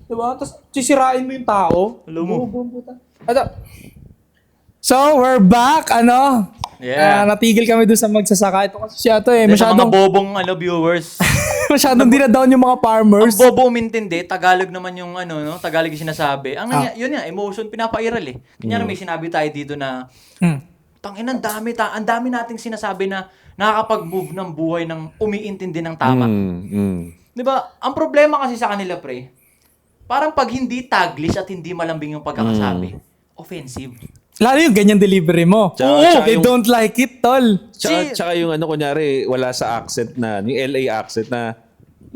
Diba? Tapos sisirain mo yung tao. Alam mo. So, we're back, Yeah. natigil kami doon sa magsasaka. Ito kasi siya to Sa mga masyadong, bobong viewers. masyadong dinadown yung mga Ang farmers. bobo umintindi, Tagalog naman yung Tagalog yung sinasabi. Yun nga, emotion pinapairal eh. Kanya may sinabi tayo dito na tangina, ang dami nating sinasabi na nakakapag-move ng buhay ng umiintindi ng tama. 'Di ba? Ang problema kasi sa kanila, pre, parang pag hindi taglish at hindi malambing yung pagkakasabi, offensive. Lalo yung ganyan delivery mo. Tsaka They yung- don't like it, tol. Tsaka yung kunyari, wala sa accent na, yung LA accent na,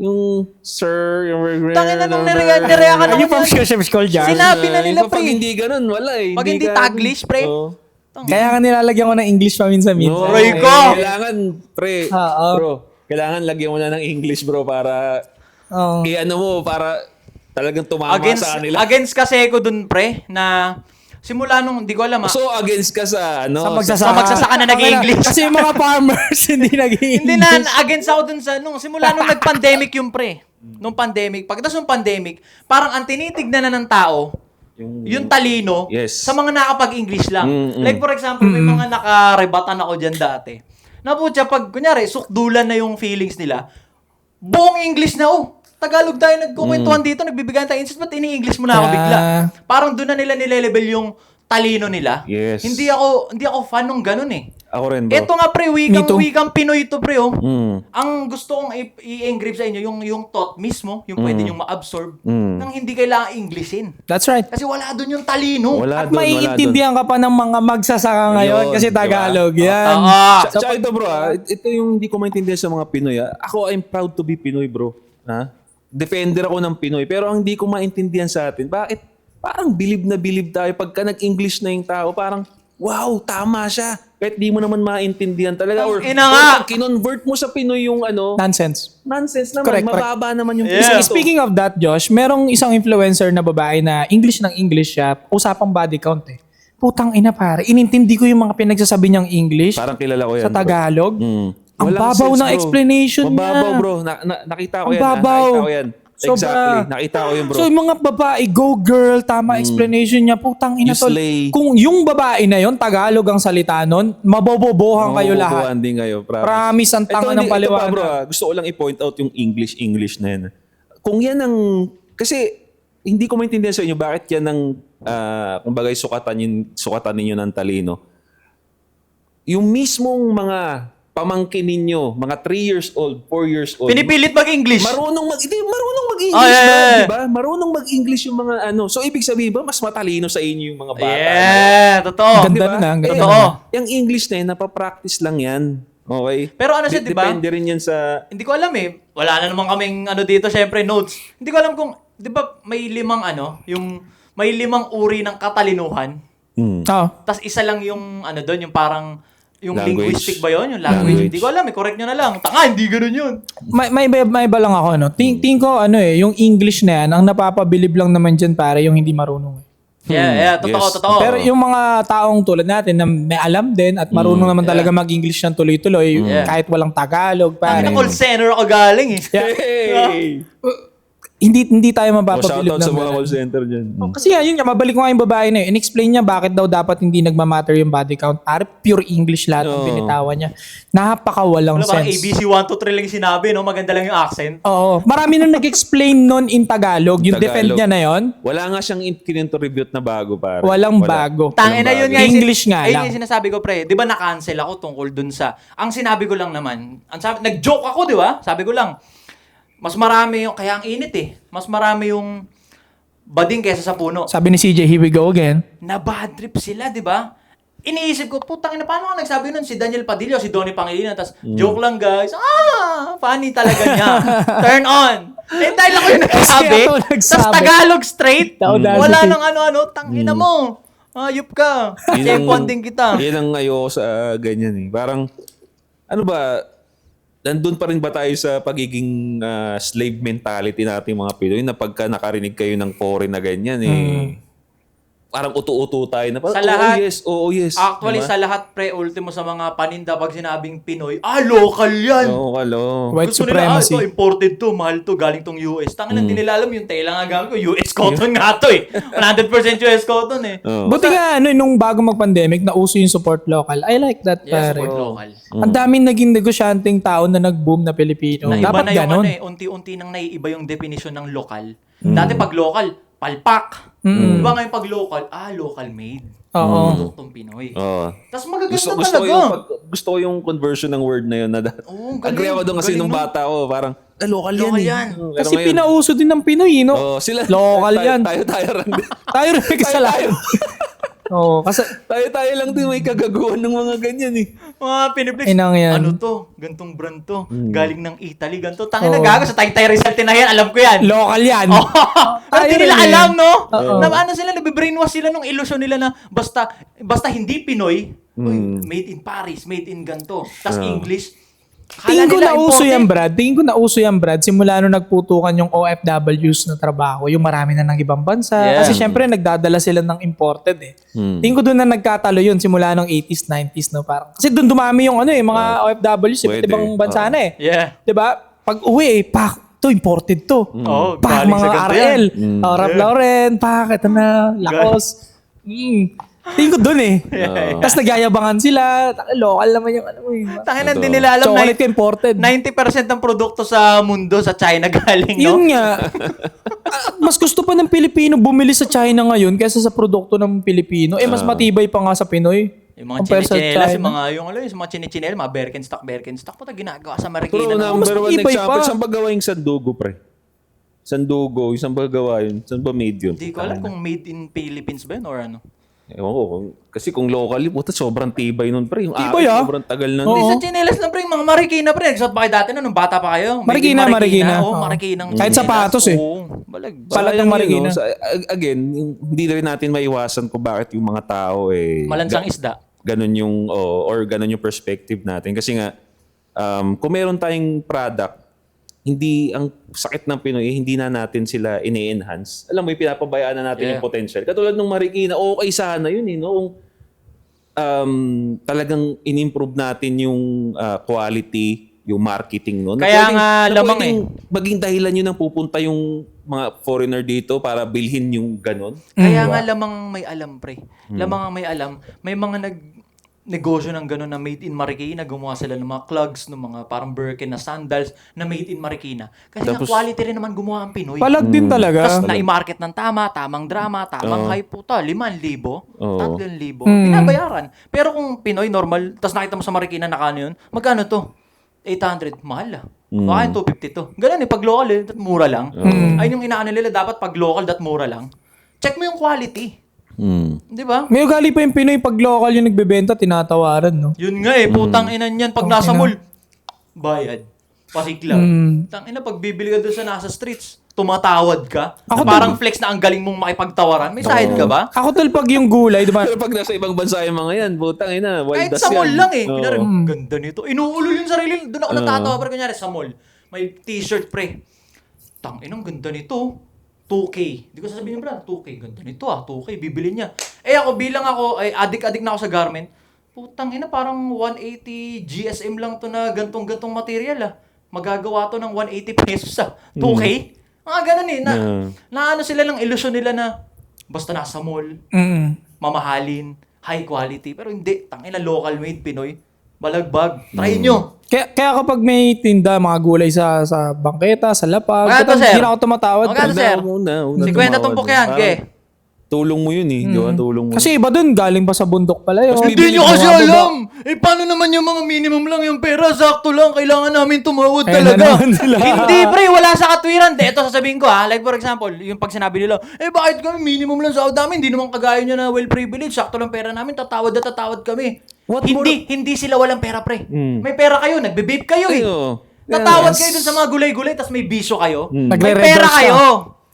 yung sir, yung... Tangina nung nireakan Are you from ako. School Jar? Sinabi na nila, Pag pre. hindi ganun, wala eh. Pag hindi ka- taglish, pre. Oo. Kaya nga nilalagyan ko ng English paminsan-minsan. Aray ko! Kailangan, pre, Oo. bro, kailangan lagyan mo na ng English, bro, para, Oo. mo, para talagang tumama sa kanila. Against kasi ako dun, pre, na simula nung, hindi ko alam So, against ka sa, Sa sa magsasaka na nag-English. Kasi yung mga farmers hindi nag-English. Hindi na, against ako dun sa, simula nung nag-pandemic yung pre. Nung pandemic. Pagkatapos nung pandemic, parang ang tinitignan na ng tao, yung talino, Yes. sa mga nakapag-English lang. Like for example, may mga nakarebatan ako dyan dati. Naputya, pag, kunyari, sukdulan na yung feelings nila, buong English na, Tagalog tayo nagkukwentuhan dito, nagbibigayan tayo insist, ba't ini-English mo na ako bigla? Parang doon na nila nile-level yung talino nila. Yes. Hindi ako fan nung ganun eh. Ako rin, bro. Ito nga pre, Me too. wikang Pinoy ito pre Mm. Ang gusto kong i-engrave sa inyo, yung thought mismo, yung pwede nyong ma-absorb, Mm. nang hindi kailangan Englishin. That's right. Kasi wala doon yung talino. Wala At doon, maiintindihan ka pa ng mga magsasaka ngayon Ayun, kasi diba? Tagalog yan. Tsaka ito, bro, ito yung hindi ko maintindihan sa mga Pinoy. Ako, I'm proud to be Pinoy, bro. Defender ako ng Pinoy. Pero ang hindi ko maintindihan sa atin, bakit parang bilib na bilib tayo pagka nag-English na yung tao, parang, wow, tama siya. Kahit di mo naman maintindihan talaga. Or, Ina nga! or kinonvert mo sa Pinoy yung Nonsense. nonsense naman. Correct, Mababa naman yung Yeah. Ito. Speaking of that, Josh, merong isang influencer na babae na English ng English siya, usapang body count eh. Putang ina pare, inintindi ko yung mga pinagsasabi niyang English Parang kilala ko yan, sa Tagalog. bro. Ang Walang babaw sense, ng bro. explanation niya. Mababaw, bro. Nakita ko Ang yan. babaw. Nakita ko yan. Sobra. Exactly. Nakita ko yun, bro. So yung mga babae, go girl, tama explanation niya, putang ina You tol. slay. Kung yung babae na yon Tagalog ang salita nun, mabobobohan kayo lahat. Mabubuhan din kayo. Promise ang tanga ng Ito pa, paliwanag. bro. Gusto ko lang i-point out yung English na yan. Kung yan ang... Kasi hindi ko maintindihan sa inyo bakit yan ang... kumbaga sukatan ninyo ng talino. Yung mismong mga pamangkin ninyo, mga 3 years old, 4 years old. Pinipilit mag-English. Marunong mag-English, Oh, yeah, bro, yeah. di ba? Marunong mag-English yung mga So, ibig sabihin ba, mas matalino sa inyo yung mga bata? Yeah, totoo. Ganda Di ba? nun, ang ganda Totoo. nun. Yung English na yun, napapractice lang yan. Okay? Pero ano siya, di ba? Depende rin yan sa... Hindi ko alam eh. Wala na naman kaming dito, syempre, notes. Hindi ko alam kung, di ba, may may 5 uri ng katalinuhan. Oh. Tapos isa lang yung, doon, yung parang, yung Language. linguistic ba yun? Yung language. Hindi ko alam, correct nyo na lang. Tanga, hindi ganun yun. May iba lang ako, no? Tingin ko, yung English na yan, ang napapabilib lang naman dyan, pare, yung hindi marunong. Yeah, totoo, Yes. totoo. Pero yung mga taong tulad natin na may alam din at marunong naman talaga mag-English ng tuloy-tuloy, kahit walang Tagalog, pare. call center ako galing eh. Hey! Hindi tayo O, mapapabilib shoutout sa ng mga ganun. call center dyan. Kasi yun nga, mabalik ko nga yung babae na yun. In-explain niya bakit daw dapat hindi nagmamatter yung body count. Pare, pure English lahat ng binitawan niya. Napakawalang Wala, parang sense. ABC 1, 2, 3 lang yung sinabi, no? Maganda lang yung accent. Oo. Marami nang nag-explain nun in Tagalog. Yung Tagalog. defend niya na yon. Wala nga siyang kinontribute na bago, pare. Walang bago. Tangina yun nga. English nga lang. Ayun yung sinasabi ko, pre. Di ba na-cancel ako tungkol dun sa... Ang sinabi ko lang naman, nag-joke ako, di ba? Sabi ko lang, mas marami yung... Kaya ang init eh. Mas marami yung bading kesa sa puno. Sabi ni CJ, here we go again. Na bad trip sila, di ba? Iniisip ko, putang ina, paano ka nagsabi nun? Si Daniel Padilla, si Donnie Pangilinan, tas joke lang guys. Funny talaga niya. Turn on. Eh, dahil ako yung nagsabi, Kasi ako nagsabi. tas Tagalog straight, Audacity. wala nang ano-ano, tangina mo. Ayup ka. Checkpoint din kita. Yan ang ayoko sa ganyan eh. Parang, ano ba, nandun pa rin ba tayo sa pagiging slave mentality natin mga Pinoy na pagka nakarinig kayo ng foreign na ganyan eh. parang uto-uto tayo na parang, Sa lahat. oo, yes. Actually, Diba? sa lahat, ultimo sa mga paninda, pag sinabing Pinoy, local yan! Oo, kalo. White Gusto nila, supremacy. ito, imported to, mahal to, galing tong US. Tangin lang, di nila alam yung tela nga gamit ko, US cotton nga to eh. 100% US cotton eh. Oo. Buti nga, nung bago mag-pandemic, nauso yung support local. I like that, Yeah, pare. support local. Ang daming naging negosyanteng tao na nag-boom na Pilipino. Na iba Dapat na yung ganun. unti-unti nang naiiba yung definition ng lokal. Dati pag local, palpak. Di ba ngayon pag local, local made. Oo. Produktong Pinoy. Oo. Tapos magaganda Gusto ko talaga. gusto ko yung conversion ng word na yun. Oo, galing. Agree ako doon kasi Galing nung nun. bata ko, parang, local yan Local eh. yan. Pero Kasi ngayon, pinauso din ng Pinoy, no? sila. Local yan. Tayo rin. Tayo rin kasalanan. Oo, kasi tayo lang din may kagaguhan ng mga ganyan eh. Mga piniplex. Inang yan. Ano to? Gantong brand to. Galing ng Italy. Ganto. Tangin na gago sa Taytay Rizal na yan. Alam ko yan. local yan. Pero di Tayo nila rin alam, eh. no? Oo. Na ano sila, nabibrainwash sila nung illusion nila na basta hindi Pinoy, uy, made in Paris, made in ganto. Tapos English. Tingin ko Akala nila nauso imported. yan, Brad. Tingin ko nauso yan, Brad. Simula nung nagputukan yung OFWs na trabaho, yung marami na ng ibang bansa. Yeah. Kasi syempre, nagdadala sila ng imported eh. Tingin ko doon na nagkatalo yun simula nung 80s, 90s. No? Parang, kasi doon dumami yung mga OFWs, iba't Pwede. ibang bansa na eh. Yeah. Diba? Pag uwi, to imported to. Oo, Pak, galing sa mga ganito RL. yan. Ralph Lauren, ito na, Lacoste. Tingin ko dun eh. Tapos nagyayabangan sila. Local naman yung Tangin na, di nila alam chocolate ko imported. 90% ng produkto sa mundo sa China galing, no? Yun nga. Mas gusto pa ng Pilipino bumili sa China ngayon kaysa sa produkto ng Pilipino. Mas matibay pa nga sa Pinoy. Yung mga Compare sa chinichinelas, China. yung mga chinichinelas, mga Birkenstock, puta ginagawa sa Pero Marikina. no? number one matibay example, pa. saan ba gawa yung sandugo, pre? Sandugo, yung saan ba gawa yun? Saan ba made yun? Hindi ko alam kung made in Philippines ba yun or ano. Ewan ko. Kasi kung local yun, puta, sobrang tibay nun, pre. Yung Tibay, akin, ah. sobrang tagal na. Hindi sa chinelas lang, pre. Mga Marikina, pre. Nagsuot ba kayo dati nung bata pa kayo? Made in Marikina. Oo, Oo. Marinang Kahit chinelas. sapatos, eh. Oo, balag. Palat ng Sayang yun, Marikina. no? Again, hindi na rin natin maiwasan kung bakit yung mga tao Malansang isda. ganun yung or ganun yung perspective natin kasi nga kung meron tayong product hindi ang sakit ng Pinoy hindi na natin sila ini-enhance. Alam mo, pinapabayaan na natin Yeah. yung potential. Katulad ng Marikina, okay sana yun no? Kung talagang in-improve natin yung quality, yung marketing no. Kaya nga lamang maging dahilan yun ang pupunta yung mga foreigner dito para bilhin yung ganon. Kaya nga lamang may alam, pre. Lamang ang may alam. May mga negosyo ng gano'n na made in Marikina. Gumawa sila ng mga clogs, ng mga parang Birkin na sandals na made in Marikina. Kasi nga quality rin naman gumawa ang Pinoy. Palag din talaga. Tapos na-market ng tamang drama, tamang hype puta, 5,000, Oo. 3,000. Binabayaran. Pero kung Pinoy, normal, tapos nakita mo sa Marikina na kano yun, magkano to? 800, mahal ah. Baka yung 250 to. Ganun eh, pag local that mura lang. Ayun yung inaano nila, dapat pag local that mura lang. Check mo yung quality. Di ba? May ugali pa yung Pinoy pag local yung nagbebenta, tinatawaran, no? Yun nga eh, putang inan yan. Pag nasa mall, bayad. Pasikla. Tang ina, pag bibili ka doon sa nasa streets, tumatawad ka. Parang flex na ang galing mong makipagtawaran. May sahid ka ba? Ako tal pag yung gulay, di ba? Pero pag nasa ibang bansa yung mga yan, putang ina, wild Kahit ass sa mall yan. lang eh. Oo. Kunyari, ganda nito. Inuulol yung sarili. Doon ako natatawa. Pero kunyari, sa mall, may t-shirt pre. Tang inang ganda nito. 2K. Hindi ko sasabihin bro, 2K. Ganda nito 2K. Bibili niya. Ako bilang ako, ay adik-adik na ako sa garment. Putang ina, parang 180 GSM lang to na gantong-gantong material Magagawa to ng 180 pesos sa 2K. Mga ganun eh. Na ano sila ng illusion nila na basta nasa mall, mamahalin, high quality. Pero hindi, tangina local made Pinoy. Balagbag. Try nyo. Kaya kapag may tinda, mga gulay sa bangketa, sa lapag, Magkano, sir? hindi na ako tumatawad. Magkano, sir? Una 50 tumpok yan, Parang ge. Tulong mo yun eh. Di ba? Tulong mo. Kasi iba dun, galing pa sa bundok pala yun. Hindi nyo kasi alam! Paano naman yung mga minimum lang yung pera? Sakto lang, kailangan namin tumawad Ayun na talaga. naman sila. Hindi, pre, wala sa katwiran. Ito sasabihin ko like for example, yung pag sinabi nila, bakit kami minimum lang sahod namin? Hindi naman kagaya nyo na well privileged. Sakto lang pera namin, tatawad kami. Hindi sila walang pera, pre. May pera kayo, nagbe-vape kayo eh. Tatawad kayo dun sa mga gulay-gulay, tas may bisyo kayo. May Nagre-reverse pera ka. kayo.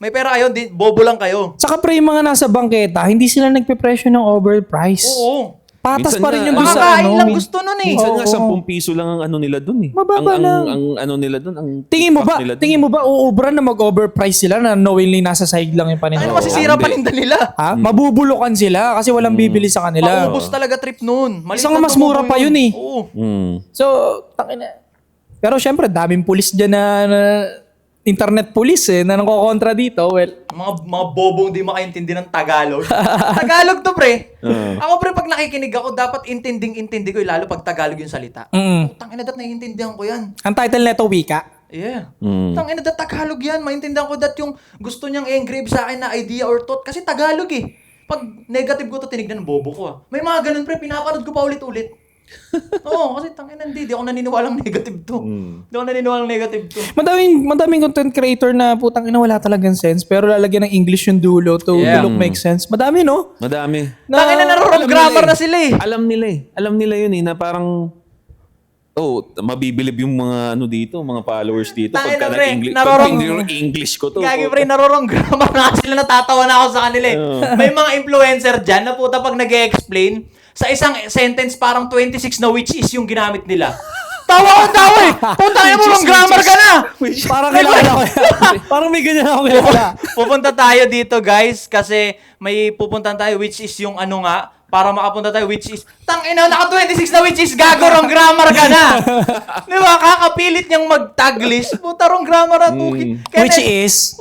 May pera kayo, bobo lang kayo. Saka pre, yung mga nasa bangketa, hindi sila nagpe-presyo ng overprice. Oo. Patas Minsan pa rin nga, yung doon sa Makakain ano. lang gusto nun eh. Minsan nga Oo. 10 piso lang ang ano nila dun eh. Mababa lang. Ang ano nila dun, ang pack nila dun. Tingin mo ba uubra na mag-overprice sila na knowingly nasa side lang yung paninda? Ano masisira hindi. paninda nila? Ha? Mabubulukan sila kasi walang bibili sa kanila. Maubos talaga trip nun. Maliit Isang na mas mura tumubo pa yun eh. Oo. So, tangina. Pero syempre, daming pulis dyan na internet police na nangkokontra dito. Well, Mga bobong di makaintindi ng Tagalog. Tagalog to, pre. Ako, pre, pag nakikinig ako, dapat intinding-intindi ko, lalo pag Tagalog yung salita. Tangina, dat naiintindihan ko yan. ang title neto wika. Yeah. Tangina, dat Tagalog yan. Maintindihan ko dat yung gusto niyang i-engrave sa akin na idea or thought. Kasi Tagalog eh. Pag negative ko to tinignan, bobo ko ah. May mga ganun, pre, pinapanood ko pa ulit-ulit. Oo, kasi tangina, di ako naniniwalang negative to. Di ako naniniwalang negative to. Madaming content creator na putang ina wala talagang sense pero lalagyan ng English yung dulo to look make sense. Madami, no? Madami. Tangina, narorong grammar na sila eh. Alam nila eh. Alam nila yun eh, na parang, mabibilib yung mga ano dito, mga followers dito. Tangina, Pagka pre, nag-English, narorong- English ko to. Gagi, pre, narorong grammar na sila, natatawa na ako sa kanila eh. May mga influencer dyan na puta pag nag-explain, sa isang sentence parang 26 na which is yung ginamit nila. Tawa eh! Puta mo ng grammar ka na! Parang kilala ko yan. Parang may ganyan ako kilala. Pupunta tayo dito, guys, kasi may pupuntan tayo which is yung ano nga, para makapunta tayo which is, tangina, naka 26 na which is, gago, wrong grammar ka na! Di ba? Kakapilit niyang mag-taglish, puta, wrong grammar na tuki. Which is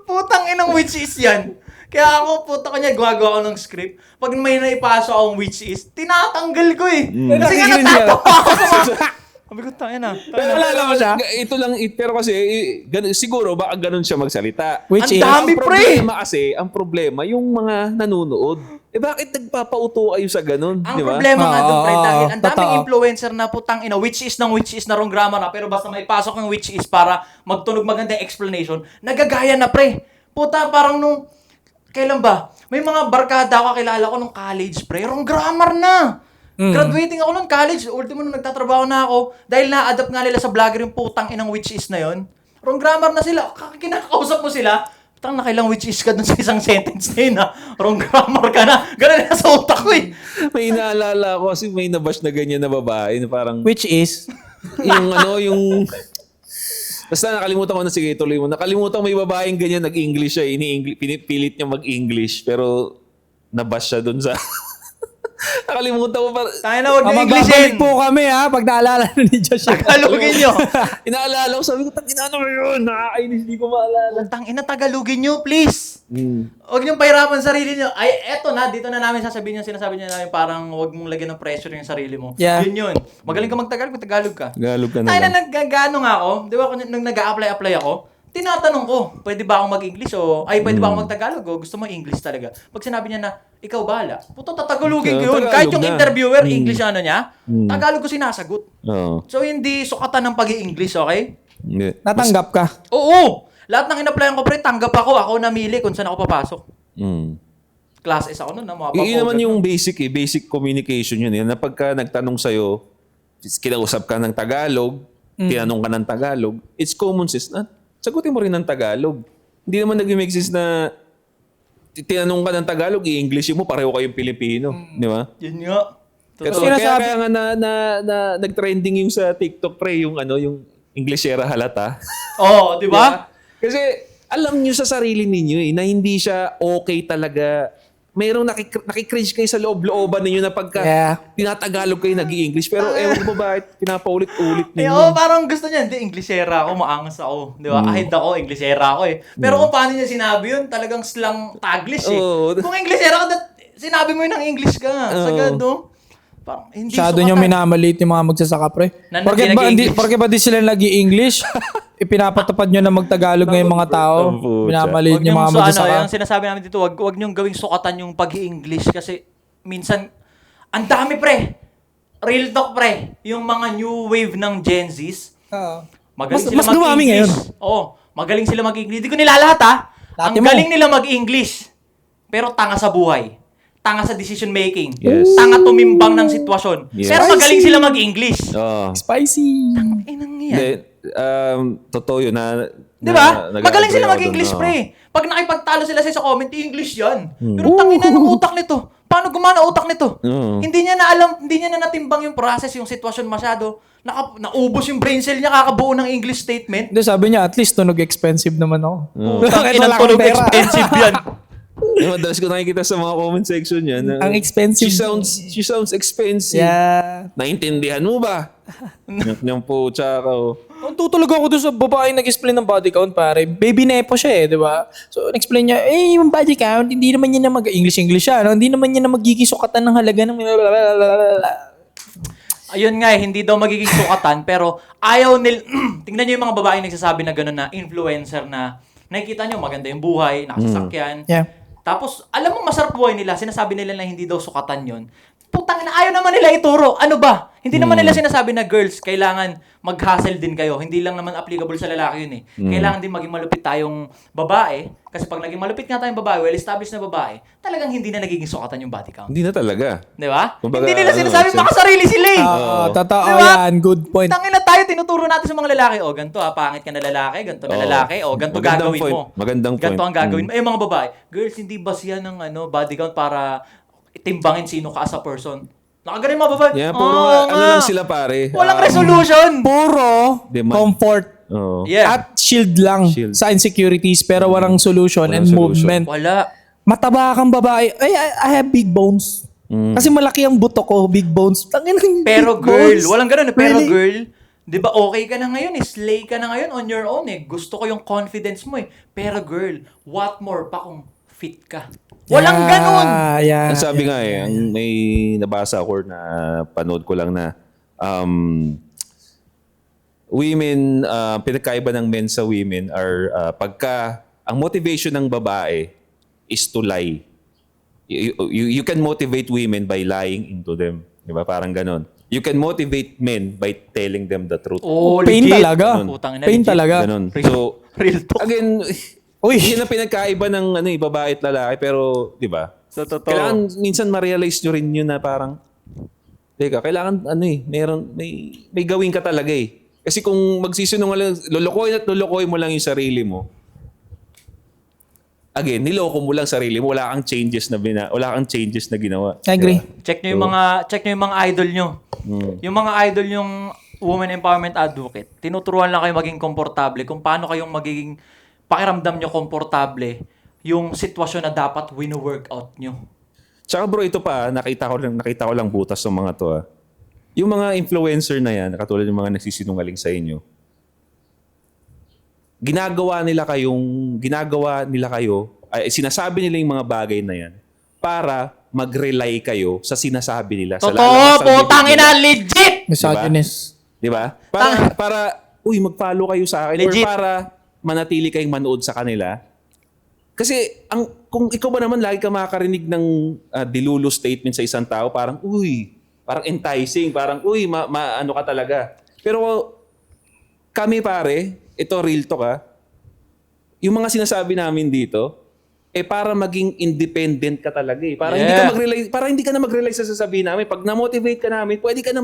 Putang inang which is yan. Kaya ako, puta kanya, gumagawa ako ng script. Pag may naipasok akong which is, tinatanggal ko eh. Kasi nga Nakikinig natatawa ako sa mga... Sabi ko, tangina. Naalala mo siya? Ito lang, pero kasi, siguro, baka ganun siya magsalita. Which Ang is dami, Ang pre! problema kasi, ang problema, yung mga nanonood. Bakit nagpapauto kayo sa ganun? Ang Di ba? problema nga doon, pre, Oo, dahil ang daming totoo. influencer na putang ina, which is na wrong grammar na, pero basta may pasok ng which is para magtunog maganda yung explanation, nagagaya na, pre. Puta, parang nung, kailan ba? May mga barkada ako kakilala ko nung college, pre, wrong grammar na. Graduating ako nung college, ultimo nung nagtatrabaho na ako, dahil na-adapt nga nila sa vlogger yung putang inang which is na yon. Wrong grammar na sila. Kinakausap mo sila, putang nakailang which is ka dun sa isang sentence na yun, ha? Wrong grammar ka na. Ganun na sa utak ko eh. May naalala ko kasi may nabash na ganyan na babae na parang which is yung basta nakalimutan ko na, sige tuloy mo. Nakalimutan ko may babaeng ganyan nag-English siya, pinipilit niya mag-English pero nabash siya dun sa nakalimutan ko pa. Tayo na, huwag niyo magbabalik Englishin. po kami ha pag naalala na ni Josh. Tagalogin nyo. Inaalala ko, sabi ko, ano yun? Nakakainis, di ko maalala. Tang ina, Tagalogin nyo, please. Huwag niyong pahirapan sarili nyo. Ay, eto na, dito na namin sasabihin yung sinasabi niya namin, parang huwag mong lagyan ng pressure yung sarili mo. Yeah. Yun. Magaling ka mag-Tagalog, mag-Tagalog ka. Tagalog ka na Tayo na, lang. nagkagano nga ako. Di ba, nung nag-a-apply ako, tinatanong ko, pwede ba akong mag-English o, pwede ba akong mag-Tagalog o gusto mo English talaga? Pag sinabi niya na, ikaw bahala, puto, tatagalogin ko yun. Tagalog Kahit yung na. interviewer, English ano niya, Tagalog ko sinasagot. Oo. So, hindi sukatan ng pag-i-English, okay? Hindi. Natanggap ka. Oo! Lahat ng in-applyan ko, pre, tanggap ako. Ako namili kung saan ako papasok. Class S ako nun, mga Yun naman yung basic communication yun. Na pagka nagtanong sa'yo, kinausap ka ng Tagalog, tinanong ka ng Tagalog, it's common sense na sagutin mo rin ng Tagalog. Hindi naman nag-make sense na tinanong ka ng Tagalog, i-English mo, pareho kayong Pilipino. Di ba? Yun nga. Kaya nga nag-trending yung sa TikTok, pre, yung Englishera halata. Oo, di ba? Kasi alam nyo sa sarili ninyo na hindi siya okay talaga. Mayroong nakikringe kayo sa loob-looban ninyo na pagka tinatagalog kayo nag-i-English. Pero ewan ko ba bakit pinapaulit-ulit ninyo. Oo, parang gusto niya, hindi, Englishera ako, maangas ako. Di ba? Kahit ako, Englishera ako eh. Pero kung paano niya sinabi yun, talagang slang Taglish eh. Oo. Kung Englishera ka, sinabi mo yun ng English ka. Sagad, no? Parang hindi Masyado nyo minamalit yung mga magsasaka, pre. Na Porke ba di sila nag-i-English? Ipinapatupad nyo na magtagalog ngayong mga tao. Minamalit yung mga magsasaka. Yung sinasabi namin dito, wag niyong gawing sukatan yung pag-i-English kasi minsan, ang dami pre. Real talk pre. Yung mga new wave ng Gen Zs, magaling sila mas dumami ngayon. Oo, magaling sila mag-English. Hindi ko nilalahat ha. Ang Dati mo. galing nila mag-English. Pero tanga sa buhay. Tanga sa decision making. Yes. Tanga tumimbang ng sitwasyon. Yes. Pero magaling sila mag-English. Oo. Spicy. Inang Hindi, yan. totoo yun na... Di ba? Magaling sila nag-agree ako mag-English, dun, pre. Pag nakipagtalo sila sa comment, English yan. Pero tangina ng utak nito. paano gumana utak nito? Oo. Hindi niya na alam, hindi niya na natimbang yung process, yung sitwasyon masyado. Naubos yung brain cell niya kakabuo ng English statement. Hindi, sabi niya, at least tunog expensive naman ako. Putang Kahit inang wala akong tunog pera. expensive yan. Yung madalas ko nakikita sa mga comment section yan. Ang expensive. She sounds expensive. Yeah. Naintindihan mo ba? Yung po, tsaka. Kung tutulog ako doon sa babaeng nag-explain ng body count, pare, baby nepo siya di ba? So, nag-explain niya, yung body count, hindi naman niya na English siya, no? Hindi naman niya na magiging sukatan ng halaga ng Ayun nga hindi daw magiging sukatan, pero ayaw nil... Tingnan niyo yung mga babaeng nagsasabi na gano'n na influencer na nakikita niyo maganda yung buhay, nakasasakyan. Yeah. Tapos, alam mo masarap buhay nila, sinasabi nila na hindi daw sukatan yon. Putang ina, ayaw naman nila ituro. Ano ba? Hindi naman nila sinasabi na girls, kailangan mag-hustle din kayo. Hindi lang naman applicable sa lalaki yun eh. Kailangan din maging malupit tayong babae. Kasi pag naging malupit nga tayong babae, well-established na babae, talagang hindi na nagiging sukatan yung body count. Hindi na talaga. Di ba? Kumbaga, Hindi nila sinasabi, ano, makasarili sila eh. Totoo Diba? yan. Good point. Tangina tayo, tinuturo natin sa mga lalaki. O, ganito pangit ka na lalaki, ganito na lalaki. O, ganito Magandang gagawin point. mo. Magandang point. Ganito ang gagawin mo. Eh, mga babae, girls, hindi ba siya ng body count para timbangin sino ka as a person? Nakagaling mga babae. Yeah, puro Oo ano nga. lang sila pare. Walang resolution. Puro Demand. comfort Oo. Yeah. at shield lang Shield. sa insecurities pero walang solution Walang and solution. movement. Wala. Mataba kang babae. Ay, I have big bones. Kasi malaki ang buto ko, big bones. Tangina, Pero big girl, bones. walang ganun eh. Pero Really? girl, di ba okay ka na ngayon eh. Slay ka na ngayon on your own eh. Gusto ko yung confidence mo eh. Pero girl, what more pa kung fit ka? Walang ganun. Yeah, Ang sabi nga ang may nabasa ako na panood ko lang na women, pinagkaiba ng men sa women are pagka ang motivation ng babae is to lie. You can motivate women by lying into them. Di ba? Parang ganon. You can motivate men by telling them the truth. Oh, Pain legit. talaga. Putang ina, Pain legit. talaga. Ganon. So, Real talk. again, yun ang pinagkaiba ng babae at lalaki. Pero, di ba? Sa totoo. Kailangan minsan ma-realize nyo rin yun na parang, teka, kailangan may gawin ka talaga eh. Kasi kung magsisinungaling, lulukoy mo lang yung sarili mo. Again, niloko mo lang sarili mo, wala kang changes na ginawa. I agree. Diba? Check nyo yung mga idol nyo. Yung mga idol yung women empowerment advocate. Tinuturuan lang kayo maging komportable kung paano kayong magiging pakiramdam nyo komportable yung sitwasyon na dapat wino-workout nyo. Tsaka bro, ito pa, nakita ko lang butas ng mga to. Yung mga influencer na yan, katulad ng mga nagsisinungaling sa inyo, ginagawa nila kayo, sinasabi nila yung mga bagay na yan para mag-rely kayo sa sinasabi nila. Sa Totoo, lalabas ng putang bibig ina, nila. legit! Misogynist. Di ba? Para mag-follow kayo sa akin Legit. or para manatili kayong manood sa kanila. Kasi kung ikaw ba naman lagi ka makakarinig ng dilulu statement sa isang tao, parang parang enticing, parang ano ka talaga. Pero kami pare, ito real talk yung mga sinasabi namin dito, para maging independent ka talaga eh. Para hindi ka na mag-rely sa sasabihin namin. Pag na-motivate ka namin, pwede ka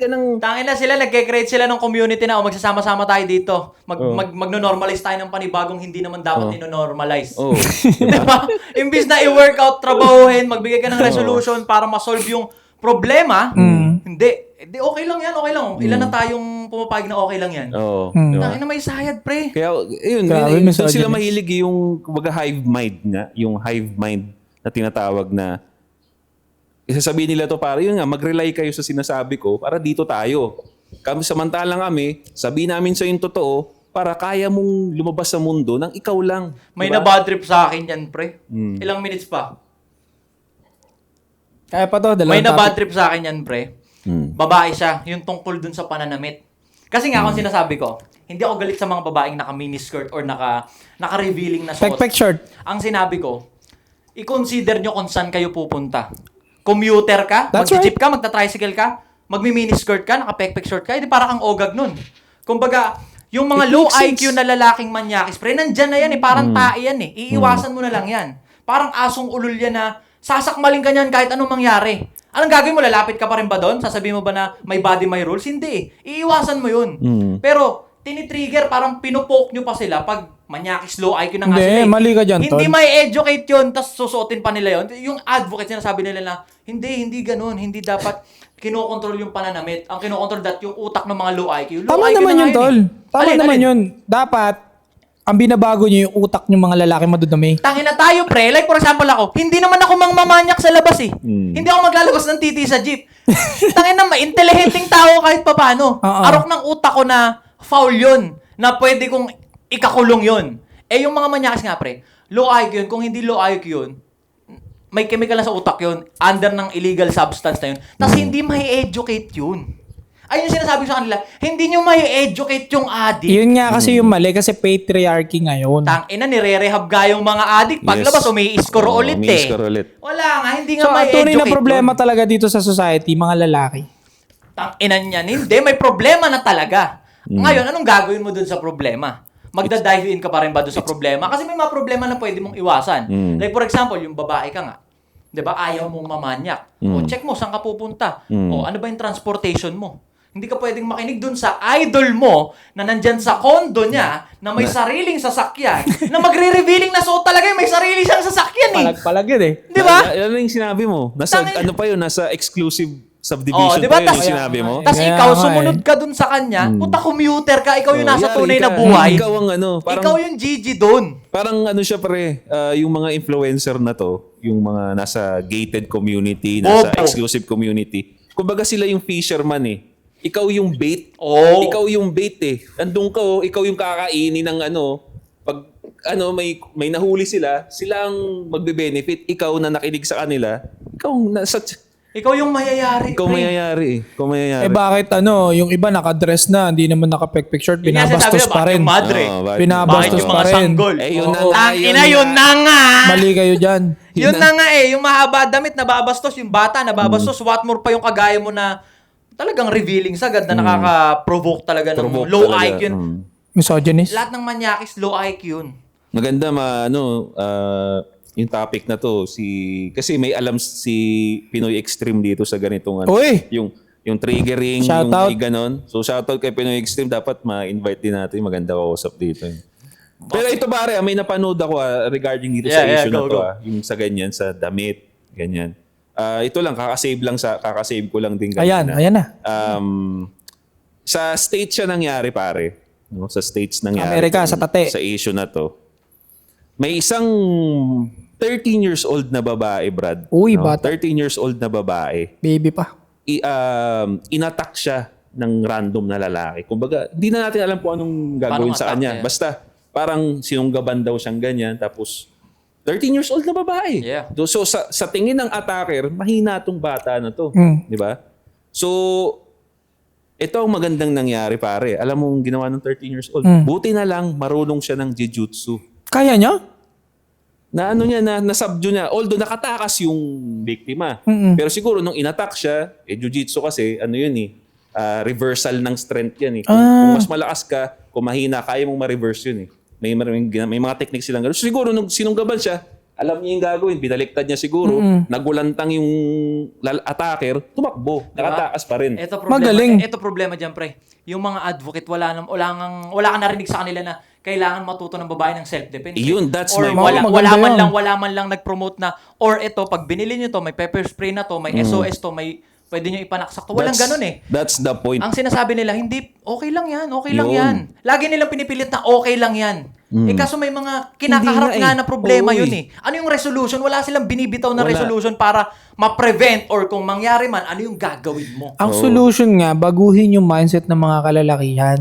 nang Tangin na sila, nagke-create sila ng community na magsasama-sama tayo dito. Magno-normalize tayo ng panibagong hindi naman dapat ino-normalize. Oh, Diba? Imbis na i-workout, trabahuhin, magbigay ka ng resolution para ma-solve yung problema, hindi. Okay lang yan, okay lang. Ilan na tayong pumapayag na okay lang yan. Oo. Diba? Tangin na may sayad, pre. Kaya, yun, Grabe, yun, misogynist. sila mahilig yung hive mind nga, yung hive mind na tinatawag na isasabihin nila to para yun nga, mag-rely kayo sa sinasabi ko para dito tayo. Samantalang kami, sabihin namin sa yung totoo para kaya mong lumabas sa mundo nang ikaw lang. May Diba? na-bad trip sa akin yan, pre. Ilang minutes pa? Kaya pa to, May dalawang na-bad topic. trip sa akin yan, pre. Babae siya, yung tungkol dun sa pananamit. Kasi nga, kung sinasabi ko, hindi ako galit sa mga babaeng naka-miniskirt or naka-revealing na suot. Pek short. Ang sinabi ko, i-consider nyo kung saan kayo pupunta. Commuter ka, That's mag-jeep ka, magta-tricycle ka, magmi-miniskirt ka, naka-pek short ka, edi parang ang ogag nun. Kumbaga, yung mga It low makes IQ sense. na lalaking manyakis, pre, nandyan na yan eh, parang tae yan eh. Iiwasan mo na lang yan. Parang asong ulul yan na sasakmalin ka niyan kahit anong mangyari. Anong gagawin mo? Lalapit ka pa rin ba doon? Sasabihin mo ba na may body, may rules? Hindi eh. Iiwasan mo yun. Pero, tinitrigger, parang pinupoke nyo pa sila pag manyakis low IQ na nga Hindi, sila. mali ka dyan, Hindi Tol. may educate yun, tapos susuotin pa nila yun. Yung advocate, sinasabi nila na, hindi ganun. Hindi dapat kinokontrol yung pananamit. Ang kinokontrol yung utak ng mga low IQ. Low Tama IQ naman na yun, nga tol. eh. Tama Alin, naman alin? yun. Dapat, ang binabago nyo yung utak ng mga lalaki madudumi. Tangin na tayo, pre. Like, for example, ako, hindi naman ako mangmamanyak sa labas eh. Hindi ako maglalabas ng titi sa jeep. Tangin na, intelligenteng tao kahit papano. Oo. Arok ng utak ko na foul yun. Na pwede kong ikakulong yun. Eh, yung mga manyakas nga, pre, low IQ yun. Kung hindi low IQ yun, may chemical na sa utak yun, under ng illegal substance na yun. Tapos hindi may educate yun. Ayun yung sinasabi ko sa kanila, hindi nyo may educate yung addict. Yun nga kasi yung mali kasi patriarchy ngayon. Tangina, nire-rehab ga yung mga addict. Paglabas, umi-score Oo, ulit eh. umi-score ulit. Wala nga, hindi So, nga may ang tunay educate na problema yun. talaga dito sa society, mga lalaki. Tangina niyan, hindi. May problema na talaga. Ngayon, anong gagawin mo dun sa problema? Magda-dive in ka pa rin ba dun sa problema? Kasi may mga problema na pwede mong iwasan. Like for example, yung babae ka nga. 'Di ba? Ayaw mong mamanyak. O check mo saan ka pupunta. O ano ba yung transportation mo? Hindi ka pwedeng makinig dun sa idol mo na nandyan sa kondo niya na may sariling sasakyan na magre-revealing na suot talaga yung may sarili siyang sasakyan eh. Palag yun eh. Di ba? Yan yung sinabi mo. Nasa, Tangin- ano pa yun? Nasa exclusive Oh, subdivision di ba? pa yun Tas- yung sinabi mo. Tapos Kaya ikaw, nga sumunod ka dun sa kanya, puta commuter ka, ikaw yung Oh, nasa yari tunay na ka. buhay. Ikaw ang ano, parang, Ikaw yung Gigi dun. parang ano siya pre, yung mga influencer na to, yung mga nasa gated community, nasa Bobo. exclusive community. Kumbaga sila yung fisherman eh. Ikaw yung bait. Oh. Ikaw yung bait eh. Andun ka oh, ikaw yung kakainin ng ano, pag ano may nahuli sila ang magbe-benefit. Ikaw na nakinig sa kanila, ikaw nasa Ikaw yung mayayari. ikaw pre. mayayari eh. Ikaw mayayari. Eh bakit yung iba nakadress na, hindi naman nakapek-pek shirt, Yun nga sinasabi binabastos na, pa bakit rin. yung madre? Oo, bakit? Bakit Binabastos yung pa mga rin. sanggol? Eh, yun na Oo. nga, Tangina, yun na nga. Mali kayo dyan. Yun na nga eh. Yung mahaba damit, nababastos. Yung bata, nababastos. What more pa yung kagaya mo na talagang revealing sagad na nakaka-provoke talaga ng Provoke low talaga. IQ yun. Misogynist. Lahat ng manyakis, low IQ yun. Maganda yung topic na to kasi may alam si Pinoy Extreme dito sa ganitong ano. Uy! Yung triggering, Shoutout. yung ganon. So shoutout kay Pinoy Extreme, dapat ma-invite din natin, maganda kausap dito. Pero ito pare, may napanood ako regarding dito sa issue na to, yung sa ganyan sa damit, ganyan. Ito lang kakasave ko lang din kanina. Ayan na. Sa States siya nangyari pare. No? Sa States nangyari. Amerika, sa tate. Sa issue na to. May isang 13 years old na babae, Brad. Uy, bata. 13 years old na babae. Baby pa. Inattack siya ng random na lalaki. Kumbaga, hindi na natin alam kung anong gagawin Paano sa kanya. attack, Basta, parang sinunggaban daw siyang ganyan. Tapos, 13 years old na babae. Yeah. So, sa tingin ng attacker, mahina tong bata na to. Di ba? So, ito ang magandang nangyari, pare. Alam mo ang ginawa ng 13 years old? Buti na lang, marunong siya ng jujutsu. Kaya niya? Na ano niya, na-subdue niya. Although nakatakas yung biktima. Pero siguro nung inattack siya, jujitsu kasi, ano yun reversal ng strength yan Kung mas malakas ka, kung mahina, kaya mong ma-reverse yun May mga techniques silang gano'n. So, siguro nung sinunggaban siya, alam niya yung gagawin, binaliktad niya siguro, nagulantang yung attacker, tumakbo, nakatakas pa rin. Ito problema, Magaling. Ito problema dyan, pre. Yung mga advocate, wala kang narinig sa kanila na kailangan matuto ng babae ng self-defense. Yun, that's or my wala, point. Maganda wala yun. man lang nag-promote na, or ito, pag binili nyo to, may pepper spray na to, may SOS to, may pwede nyo ipanaksak to. Walang ganun That's the point. Ang sinasabi nila, hindi, okay lang yan, okay lang Yun. yan. Lagi nilang pinipilit na okay lang yan. Kaso may mga kinakaharap Hindi nga nga na problema Oo, yun Ano yung resolution? Wala silang binibitaw na Wala. resolution para ma-prevent or kung mangyari man, ano yung gagawin mo? Ang solution nga, baguhin yung mindset ng mga kalalakihan.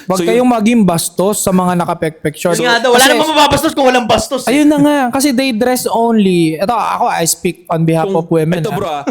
Huwag So, kayong maging bastos sa mga nakapek-pek short. Yun nga daw, wala Kasi- namang mababastos kung walang bastos. Ayun na nga, kasi they dress only. Ito, I speak on behalf of women. Ito bro,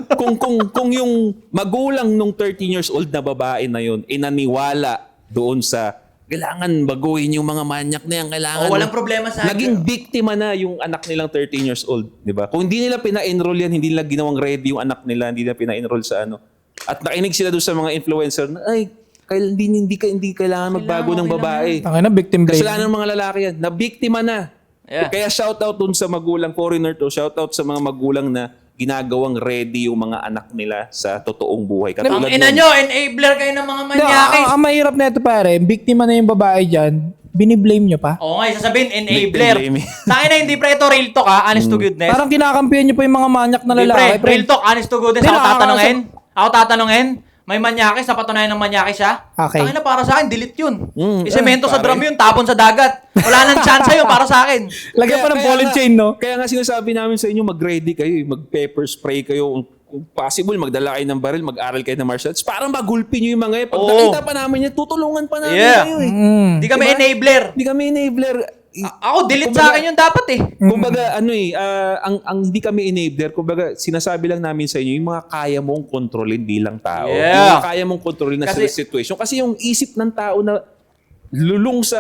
kung yung magulang nung 13 years old na babae na yun, naniwala doon sa kailangan baguhin yung mga manyak na yan, kailangan. Walang problema sa Naging biktima na yung anak nilang 13 years old, di ba? Kung hindi nila pina-enroll yan, hindi nila ginawang ready yung anak nila, hindi nila pina-enroll sa ano. At nakinig sila doon sa mga influencer na, hindi kailangan magbago ng babae. Tangina, victim blame. Kasalanan ng mga lalaki yan. Nabiktima na. Yeah. Kaya shoutout dun sa magulang, foreigner to, shoutout sa mga magulang na ginagawang ready yung mga anak nila sa totoong buhay. Ang Katulad ina nun. nyo, enabler kayo ng mga Hindi, manyakis. ang mahirap na ito pare, biktima na yung babae dyan, biniblame nyo pa. Oo nga, sasabihin, enabler. Blame. Tangin na hindi pre, ito real talk honest to goodness. Parang kinakampihan nyo pa yung mga manyak na Hindi, lalaki. pre, real talk, honest to goodness. Hindi, Ako tatanungin, may manyakis, napatunayan ng manyakis siya. Okay. Tangin na para sa akin, delete yun. Isemento sa pare. drum yun, tapon sa dagat. Wala nang chance yun para sa akin. Lagyan pa ng ball and nga- chain, no? Kaya nga sinasabi namin sa inyo, mag-ready kayo, mag-pepper spray kayo. Kung possible, magdala kayo ng baril, mag-aral kayo ng martial arts. Parang magulpi nyo yung mga eh. Pag Oo. nakita pa namin yan, tutulungan pa namin Yeah. kayo eh. Hindi kami Diba? enabler. Hindi kami enabler. Ako, delete sa akin yun dapat eh. Kumbaga, ang hindi kami enabler, kumbaga, sinasabi lang namin sa inyo, yung mga kaya mong kontrolin bilang tao. Yeah. Yung mga kaya mong kontrolin na Kasi- situation. Kasi yung isip ng tao na lulong sa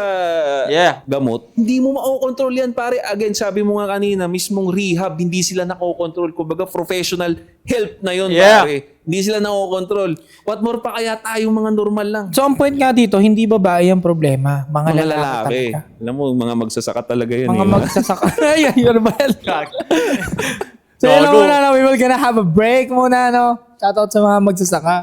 Yeah. gamot, hindi mo makokontrol yan, pare. Again, sabi mo nga kanina, mismong rehab, hindi sila nakokontrol. Kumbaga, professional help na yun, Yeah. pare. Hindi sila nakokontrol. What more pa kaya tayong mga normal lang? So, ang point nga dito, hindi babae ang problema. Mga, Mga lalaki. lalaki. talaga. Alam mo, mga magsasaka talaga yan. Mga eh. magsasaka. Ay, yun ba yan? Gag. So, yun Gago. muna, no? We will gonna have a break muna, no? Shoutout sa mga magsasaka.